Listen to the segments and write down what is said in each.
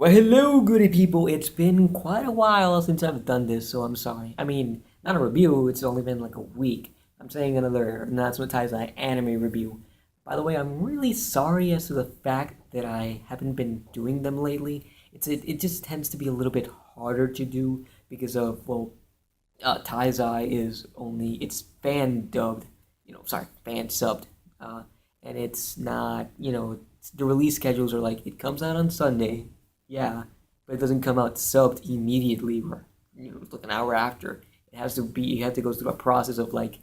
Well, hello, goody people. It's been quite a while since I've done this, so I'm sorry. I mean, not a review, it's only been like a week. I'm saying another Nanatsu Taizai anime review. By the way, I'm really sorry as to the fact that I haven't been doing them lately. It just tends to be a little bit harder to do because of, Taizai is only, it's fan dubbed, sorry, fan subbed. Uh, and it's not, the release schedules are like, it comes out on Sunday, yeah, but it doesn't come out subbed immediately or like an hour after. You have to go through a process of like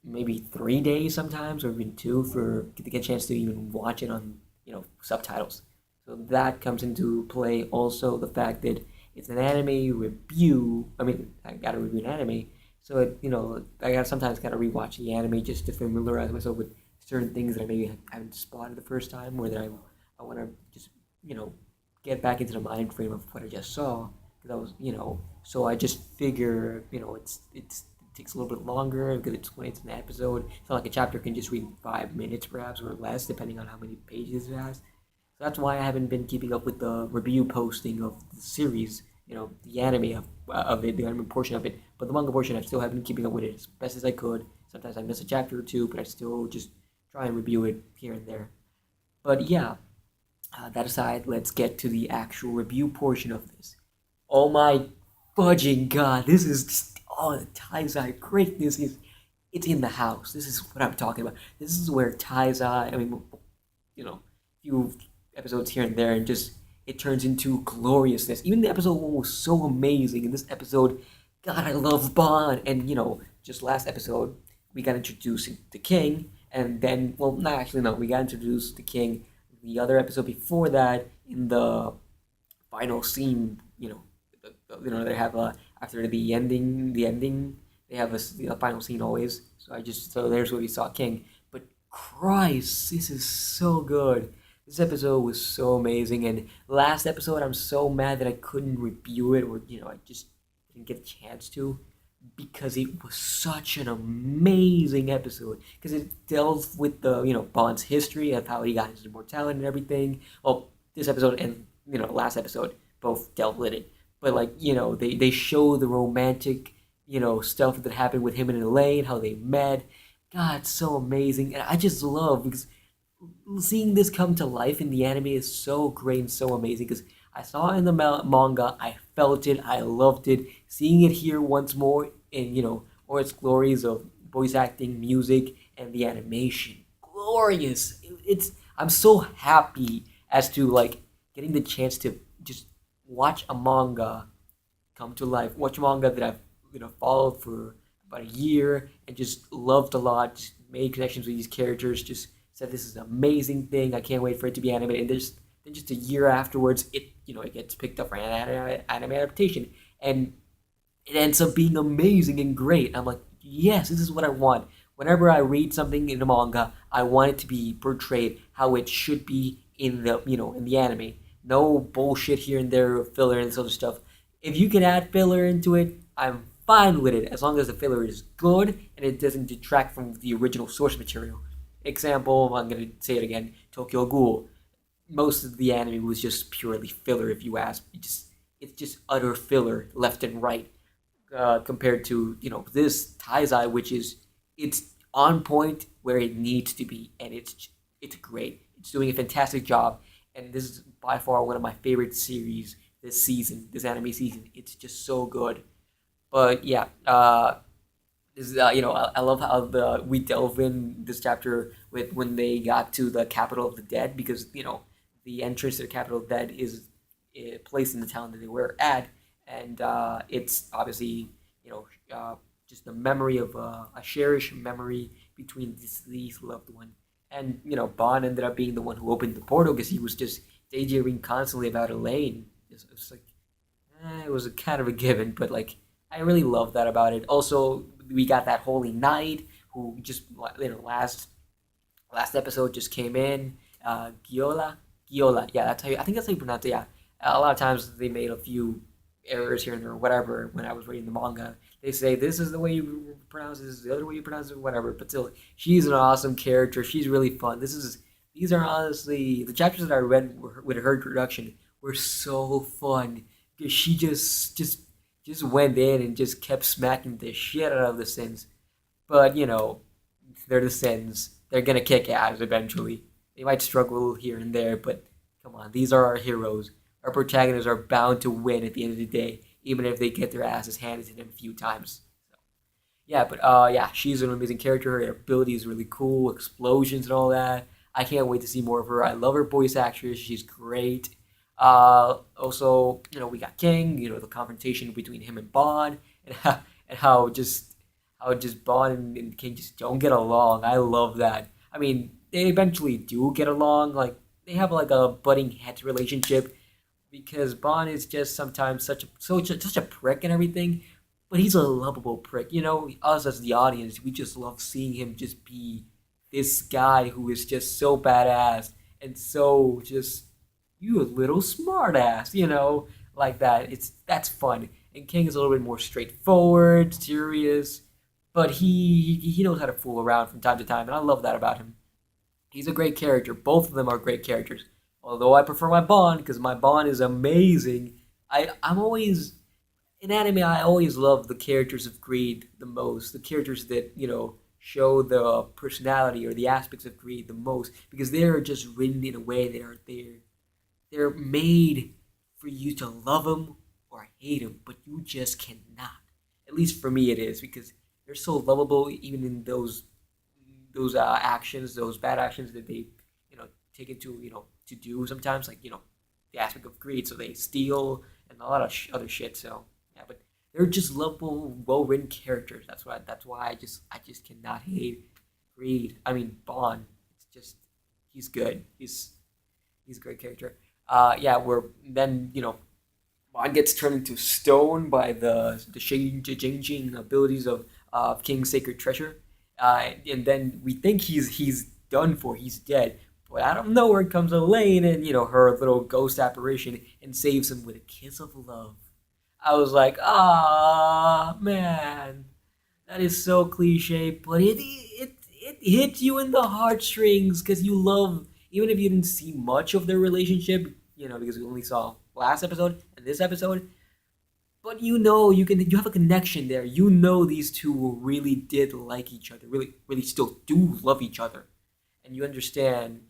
maybe 3 days sometimes, or even two for to get a chance to even watch it on subtitles. So that comes into play. Also, the fact that it's an anime review. I mean, I gotta review an anime, so I got sometimes gotta rewatch the anime just to familiarize myself with certain things that I maybe haven't spotted the first time, or that I want to just you know get back into the mind frame of what I just saw. Because I was, so I just figure, it takes a little bit longer because it's an episode. It's not like a chapter can just read 5 minutes perhaps or less, depending on how many pages it has. So that's why I haven't been keeping up with the review posting of the series, the anime of it, the anime portion of it. But the manga portion, I still haven't been keeping up with it as best as I could. Sometimes I miss a chapter or two, but I still just try and review it here and there. But yeah, that aside, let's get to the actual review portion of this. Oh my fudging god, this is just, oh, the Taizai greatness is, it's in the house. This is what I'm talking about. This is where Taizai, I mean, few episodes here and there, and just, it turns into gloriousness. Even the episode one was so amazing. In this episode, God, I love Bond. And, just last episode, we got introduced to King, and then, well, not actually, no, we got introduced to King the other episode before that in the final scene, they have after the ending, they have a final scene always. So there's where we saw King. But Christ, this is so good. This episode was so amazing, and last episode I'm so mad that I couldn't review it, or I just didn't get a chance to, because it was such an amazing episode. Because it delves with the Bond's history of how he got his immortality and everything. Well, this episode and last episode both dealt with it, but like they show the romantic stuff that happened with him and Elaine, how they met. God, it's so amazing, and I just love because seeing this come to life in the anime is so great and so amazing because I saw it in the manga, I felt it, I loved it. Seeing it here once more in all its glories of voice acting, music, and the animation, glorious. It's I'm so happy as to like getting the chance to just watch a manga come to life. Watch a manga that I've followed for about a year and just loved a lot. Just made connections with these characters. Just said this is an amazing thing. I can't wait for it to be animated. And then just a year afterwards, it gets picked up for an anime adaptation, and it ends up being amazing and great. I'm like, yes, this is what I want. Whenever I read something in a manga, I want it to be portrayed how it should be in the anime. No bullshit here and there, filler and this other stuff. If you can add filler into it, I'm fine with it as long as the filler is good and it doesn't detract from the original source material. Example, I'm gonna say it again, Tokyo Ghoul. Most of the anime was just purely filler, if you ask. It's just utter filler, left and right, compared to this Taizai, which is it's on point where it needs to be, and it's great. It's doing a fantastic job, and this is by far one of my favorite series this season, this anime season. It's just so good. But yeah, this is, I love how we delve in this chapter with when they got to the capital of the dead, because the entrance to the capital of the dead is placed in the town that they were at, and it's obviously just a memory of a cherished memory between these loved one. And Bond ended up being the one who opened the portal because he was just daydreaming constantly about Elaine. It's like it was a kind of a given, but like I really love that about it. Also, we got that holy knight who just last episode just came in. Giola, Giola, yeah, I think that's how you pronounce it. Yeah, a lot of times they made a few errors here and there, or whatever. When I was reading the manga, they say this is the way you pronounce it, this is the other way you pronounce it, whatever. But still, she's an awesome character. She's really fun. These are honestly the chapters that I read with her introduction were so fun because she just went in and just kept smacking the shit out of the Sins. But they're the Sins. They're gonna kick ass eventually. They might struggle here and there, but come on, these are our heroes. Our protagonists are bound to win at the end of the day, even if they get their asses handed to them a few times. So, yeah, but yeah, she's an amazing character. Her ability is really cool, explosions and all that. I can't wait to see more of her. I love her voice actress. She's great. Also, we got King. The confrontation between him and Bond, and how just Bond and King just don't get along. I love that. I mean, they eventually do get along. Like they have like a budding head relationship because Bond is just sometimes such a prick and everything, but he's a lovable prick. Us as the audience, we just love seeing him just be this guy who is just so badass and so just you a little smartass, like that. That's fun. And King is a little bit more straightforward, serious, but he knows how to fool around from time to time, and I love that about him. He's a great character. Both of them are great characters. Although I prefer my Bond because my Bond is amazing. I'm always in anime. I always love the characters of greed the most. The characters that show the personality or the aspects of greed the most because they're just written in a way that are there. They're made for you to love them or hate them, but you just cannot. At least for me, it is because they're so lovable, even in those actions, those bad actions that they take into to do sometimes, like the aspect of greed. So they steal and a lot of other shit. So yeah, but they're just lovable, well written characters. That's why I just cannot hate greed. I mean Bond. It's just he's good. He's a great character. Yeah, where then Bond gets turned into stone by the changing abilities of King's sacred treasure, and then we think he's done for, he's dead. But out of nowhere comes Elaine and her little ghost apparition and saves him with a kiss of love. I was like, ah man, that is so cliche, but it hit you in the heartstrings because you love, even if you didn't see much of their relationship, because we only saw last episode and this episode, but you have a connection there. These two really did like each other, really really still do love each other, and you understand.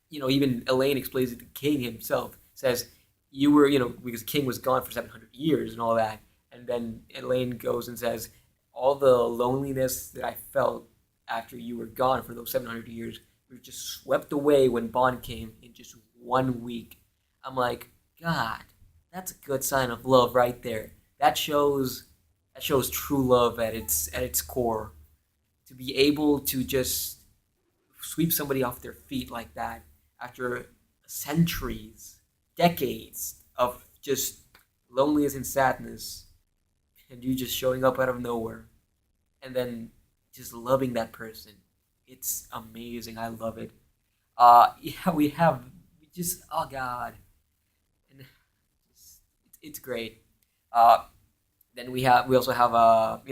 Even Elaine explains it to King himself. Says you were, because King was gone for 700 years and all that, and then Elaine goes and says all the loneliness that I felt after you were gone for those 700 years was just swept away when Bond came in just 1 week. I'm like, God, that's a good sign of love right there. That shows true love at its core. To be able to just sweep somebody off their feet like that after centuries, decades of just loneliness and sadness, and you just showing up out of nowhere, and then just loving that person. It's amazing. I love it. Yeah, we just oh God, and it's great. Uh, then we also have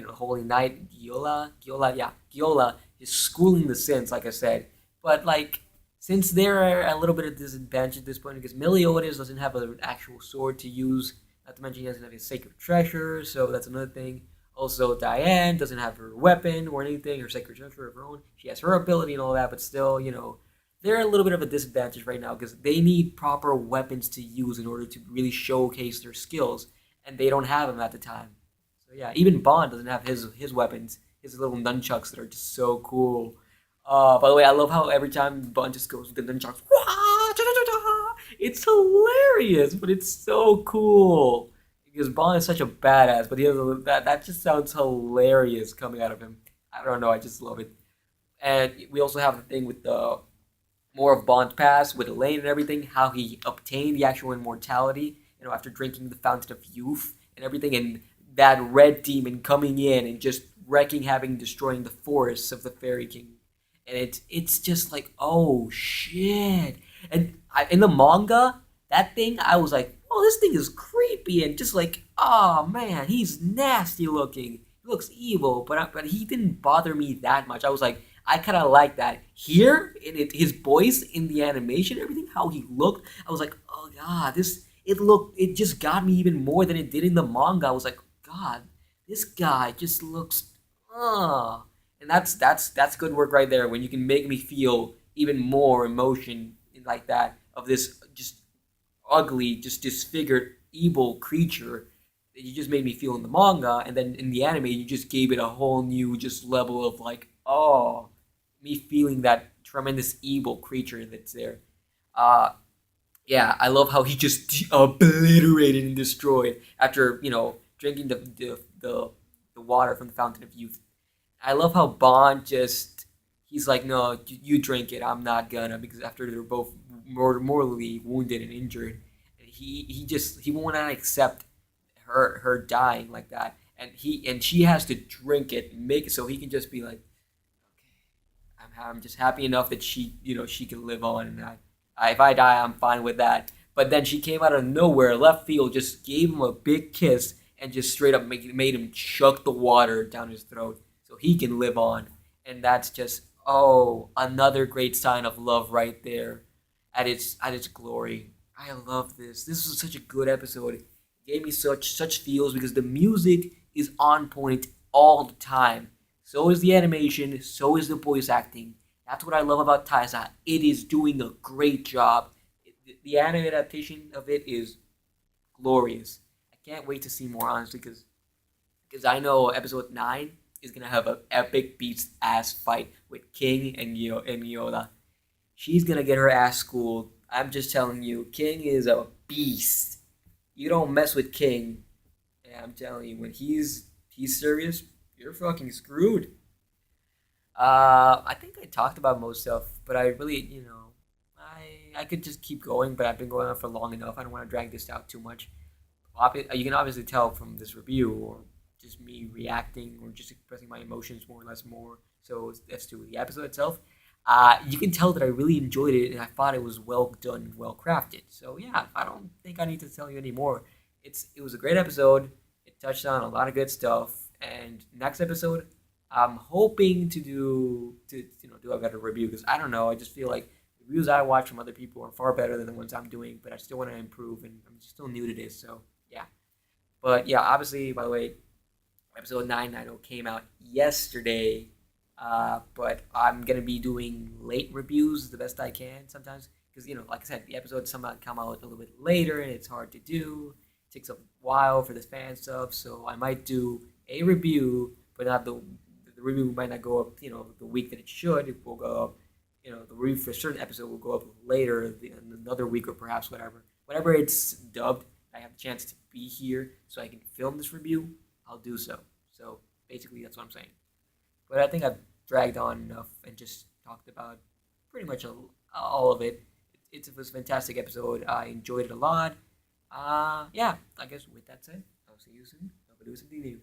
Holy Knight Giola, yeah, Giola is schooling the Sins, like I said, but like since they're a little bit of disadvantage at this point because Meliodas doesn't have an actual sword to use, not to mention he doesn't have his sacred treasure, so that's another thing. Also, Diane doesn't have her weapon or anything, her sacred treasure of her own. She has her ability and all that, but still, they're a little bit of a disadvantage right now because they need proper weapons to use in order to really showcase their skills, and they don't have them at the time. So yeah, even Bond doesn't have his weapons, his little nunchucks that are just so cool. By the way, I love how every time Bond just goes with the nunchucks, it's hilarious, but it's so cool because Bond is such a badass. But he has that just sounds hilarious coming out of him. I don't know, I just love it. And we also have the thing with the more of Bond's past with Elaine and everything, how he obtained the actual immortality, after drinking the Fountain of Youth and everything, and that red demon coming in and just wrecking, having destroying the forests of the Fairy King, and it's just like, oh shit. And in the manga, that thing, I was like, oh, this thing is creepy and just like, oh man, he's nasty looking. He looks evil, but he didn't bother me that much. I was like, I kind of like that. Here, his voice in the animation, everything, how he looked, I was like, oh god, it just got me even more than it did in the manga. I was like, God, this guy just looks, and that's good work right there. When you can make me feel even more emotion like that of this just ugly, just disfigured, evil creature that you just made me feel in the manga, and then in the anime, you just gave it a whole new just level of like, oh, me feeling that tremendous evil creature that's there. Uh, yeah, I love how he just obliterated and destroyed after drinking the water from the fountain of youth. I love how Bond just he's like, no, you drink it. I'm not gonna because after they're both mortally wounded and injured, he won't not accept her dying like that, and she has to drink it, and make it so he can just be like, I'm just happy enough that she can live on, and if I die, I'm fine with that. But then she came out of nowhere, left field, just gave him a big kiss, and just straight up made him chuck the water down his throat so he can live on. And that's just another great sign of love right there, at its glory. I love this. This was such a good episode. It gave me such feels because the music is on point all the time. So is the animation, so is the voice acting. That's what I love about Taizai. It is doing a great job. The anime adaptation of it is glorious. I can't wait to see more, honestly, because I know episode 9 is gonna have an epic beast ass fight with King and Yoda. She's gonna get her ass schooled. I'm just telling you, King is a beast. You don't mess with King. Yeah, I'm telling you, when he's serious, you're fucking screwed. I think I talked about most stuff, but I really, I could just keep going, but I've been going on for long enough. I don't want to drag this out too much. You can obviously tell from this review, or just me reacting, or just expressing my emotions more or less more. So as to the episode itself, you can tell that I really enjoyed it, and I thought it was well done and well crafted. So yeah, I don't think I need to tell you anymore. It was a great episode. It touched on a lot of good stuff, and next episode, I'm hoping to do a better review because I don't know. I just feel like the reviews I watch from other people are far better than the ones I'm doing, but I still want to improve, and I'm still new to this. So yeah, but yeah, obviously, by the way, episode 990 came out yesterday, but I'm gonna be doing late reviews the best I can sometimes because like I said, the episodes sometimes come out a little bit later, and it's hard to do. It takes a while for the fan stuff, so I might do a review, but not the review might not go up, the week that it should. It will go up, the review for a certain episode will go up later, in another week or perhaps whatever. Whenever it's dubbed, I have a chance to be here so I can film this review, I'll do so. So basically, that's what I'm saying. But I think I've dragged on enough and just talked about pretty much all of it. It was a fantastic episode. I enjoyed it a lot. Yeah, I guess with that said, I'll see you soon. I'll do something new.